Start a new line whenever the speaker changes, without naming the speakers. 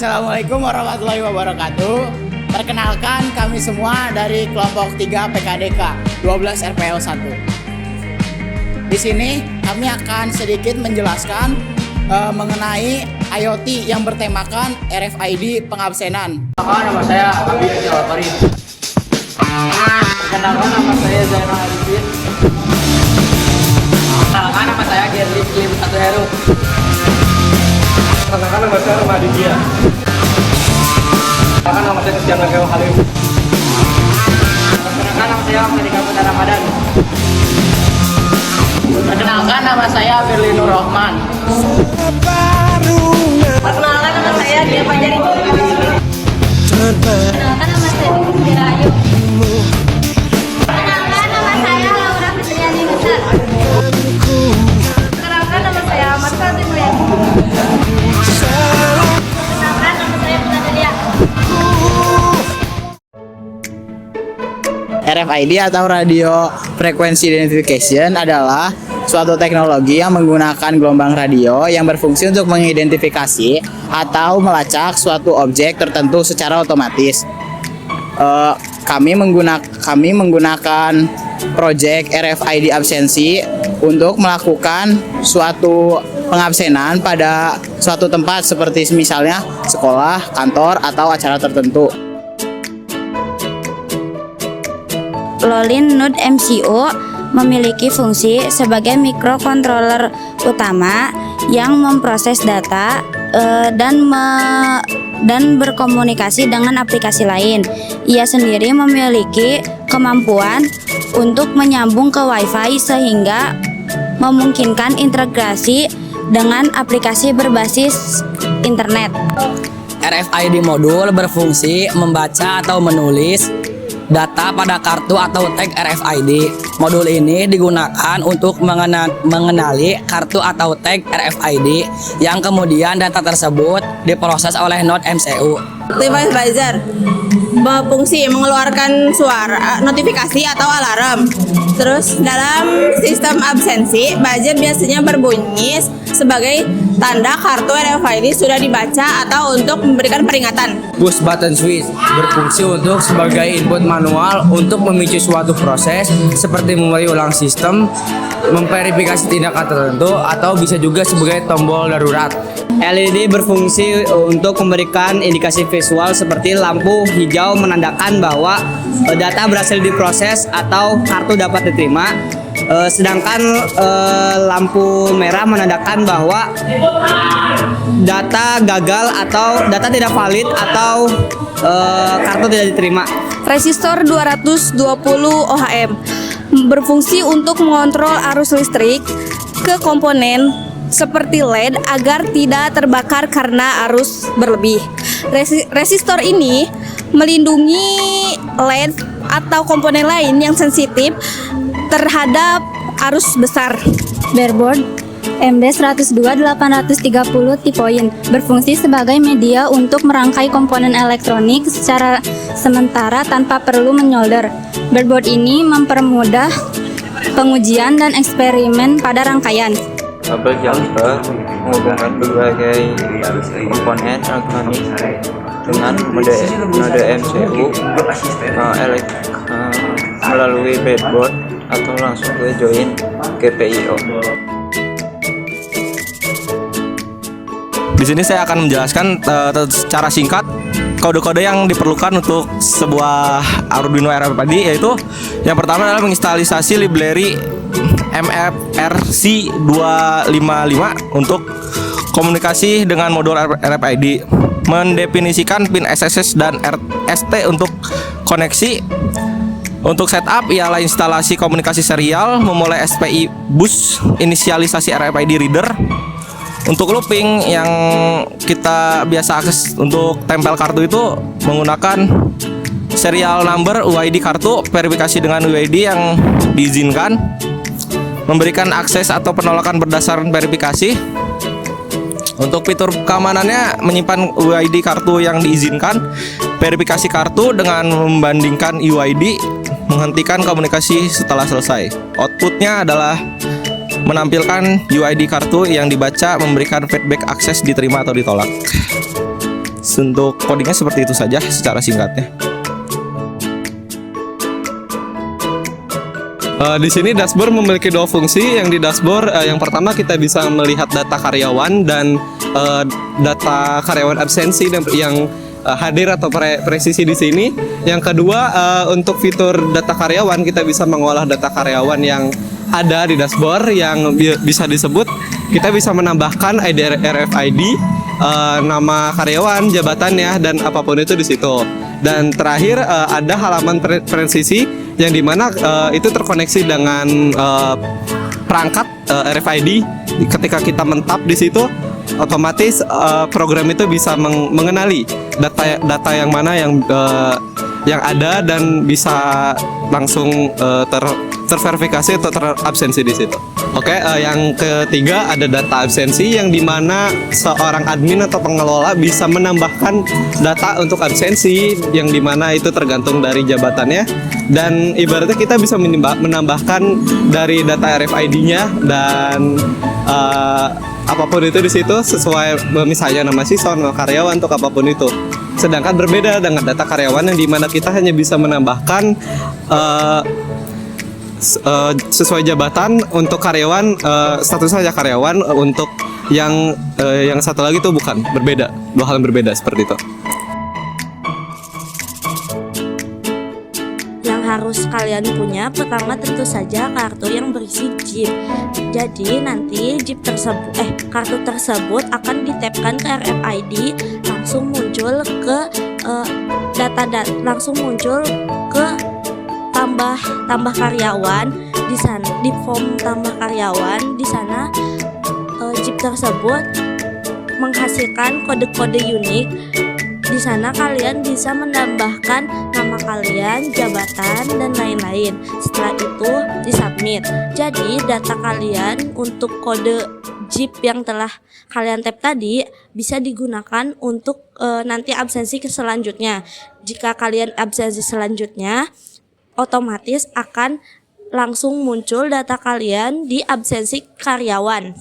Assalamualaikum warahmatullahi wabarakatuh. Perkenalkan kami semua dari kelompok 3 PKDK 12 RPL 1. Di sini kami akan sedikit menjelaskan mengenai IoT yang bertemakan RFID pengabsenan.
Nama saya Abi Jalapari. Perkenalkan nama saya Zainal Arifin. Perkenalkan nama saya Gerli Kim Satu Heru.
Perkenalkan nama saya Ramadi Dia. Perkenalkan nama saya Christian Lageo Halim.
Perkenalkan nama saya Amerika Putra Ramadan.
Perkenalkan nama saya Firly Nur Rahman.
Perkenalkan nama saya Dia Fajari. Perkenalkan nama saya Dwi Rahayu. Perkenalkan nama saya Laura Fitriani Nusa. Perkenalkan nama saya Ahmad Fatih Mulyadi. Perkenalkan nama saya Putri Delia.
RFID atau Radio Frequency Identification adalah suatu teknologi yang menggunakan gelombang radio yang berfungsi untuk mengidentifikasi atau melacak suatu objek tertentu secara otomatis. Kami menggunakan project RFID absensi untuk melakukan suatu pengabsenan pada suatu tempat seperti misalnya sekolah, kantor, atau acara tertentu.
Lolin Node MCU memiliki fungsi sebagai microcontroller utama yang memproses data dan berkomunikasi dengan aplikasi lain. Ia sendiri memiliki kemampuan untuk menyambung ke Wi-Fi sehingga memungkinkan integrasi dengan aplikasi berbasis internet.
RFID modul berfungsi membaca atau menulis data pada kartu atau tag RFID. Modul ini digunakan untuk mengenali kartu atau tag RFID yang kemudian data tersebut diproses oleh node MCU.
Device buzzer berfungsi mengeluarkan suara notifikasi atau alarm. Terus dalam sistem absensi, buzzer biasanya berbunyi sebagai tanda kartu RFID sudah dibaca atau untuk memberikan peringatan.
Push button switch berfungsi untuk sebagai input manual untuk memicu suatu proses seperti memulai ulang sistem, memverifikasi tindakan tertentu, atau bisa juga sebagai tombol darurat.
LED berfungsi untuk memberikan indikasi visual seperti lampu hijau menandakan bahwa data berhasil diproses atau kartu dapat diterima. Sedangkan lampu merah menandakan bahwa data gagal atau data tidak valid atau kartu tidak diterima.
Resistor 220 ohm berfungsi untuk mengontrol arus listrik ke komponen seperti LED agar tidak terbakar karena arus berlebih. Resistor ini melindungi LED atau komponen lain yang sensitif terhadap arus besar.
Breadboard MD102-830 T-Point berfungsi sebagai media untuk merangkai komponen elektronik secara sementara tanpa perlu menyolder. Breadboard ini mempermudah pengujian dan eksperimen pada rangkaian.
Kabel jumper menghubungkan berbagai komponen elektronik dengan node MCU melalui breadboard atau langsung ke join GPIO.
Di sini saya akan menjelaskan secara singkat kode-kode yang diperlukan untuk sebuah Arduino RFID, yaitu yang pertama adalah menginstalisasi library MFRC 255 untuk komunikasi dengan modul RFID, mendefinisikan pin SSS dan RST untuk koneksi. Untuk setup ialah instalasi komunikasi serial, memulai SPI bus, inisialisasi RFID reader. Untuk looping yang kita biasa akses untuk tempel kartu itu menggunakan serial number UID kartu, verifikasi dengan UID yang diizinkan, memberikan akses atau penolakan berdasarkan verifikasi. Untuk fitur keamanannya menyimpan UID kartu yang diizinkan, verifikasi kartu dengan membandingkan UID, menghentikan komunikasi setelah selesai. Outputnya adalah menampilkan UID kartu yang dibaca, memberikan feedback akses diterima atau ditolak. Untuk codingnya seperti itu saja secara singkatnya. Di sini dashboard memiliki dua fungsi. Yang di dashboard yang pertama kita bisa melihat data karyawan dan data karyawan absensi dan yang hadir atau presisi di sini. Yang kedua untuk fitur data karyawan kita bisa mengolah data karyawan yang ada di dashboard yang bisa disebut kita bisa menambahkan ID RFID, nama karyawan, jabatannya dan apapun itu di situ. Dan terakhir ada halaman presisi yang dimana itu terkoneksi dengan perangkat RFID. Ketika kita mentap di situ, otomatis program itu bisa mengenali data yang mana yang ada dan bisa langsung terverifikasi atau terabsensi di situ. Oke, yang ketiga ada data absensi yang dimana seorang admin atau pengelola bisa menambahkan data untuk absensi yang dimana itu tergantung dari jabatannya dan ibaratnya kita bisa menambahkan dari data RFID-nya dan apapun itu di situ sesuai misalnya nama siswa, nama karyawan untuk apapun itu. Sedangkan berbeda dengan data karyawan yang dimana kita hanya bisa menambahkan sesuai jabatan untuk karyawan, status saja karyawan, untuk yang satu lagi itu bukan, berbeda, dua hal yang berbeda seperti itu.
Yang harus kalian punya pertama tentu saja kartu yang berisi JIP. Jadi nanti JIP tersebut kartu tersebut akan ditapkan ke RFID, langsung muncul ke langsung muncul ke tambah karyawan di sana, di form tambah karyawan di sana. JIP tersebut menghasilkan kode-kode unik. Di sana kalian bisa menambahkan nama kalian, jabatan, dan lain-lain. Setelah itu disubmit. Jadi data kalian untuk kode JIP yang telah kalian tap tadi bisa digunakan untuk nanti absensi ke selanjutnya. Jika kalian absensi selanjutnya, otomatis akan langsung muncul data kalian di absensi karyawan.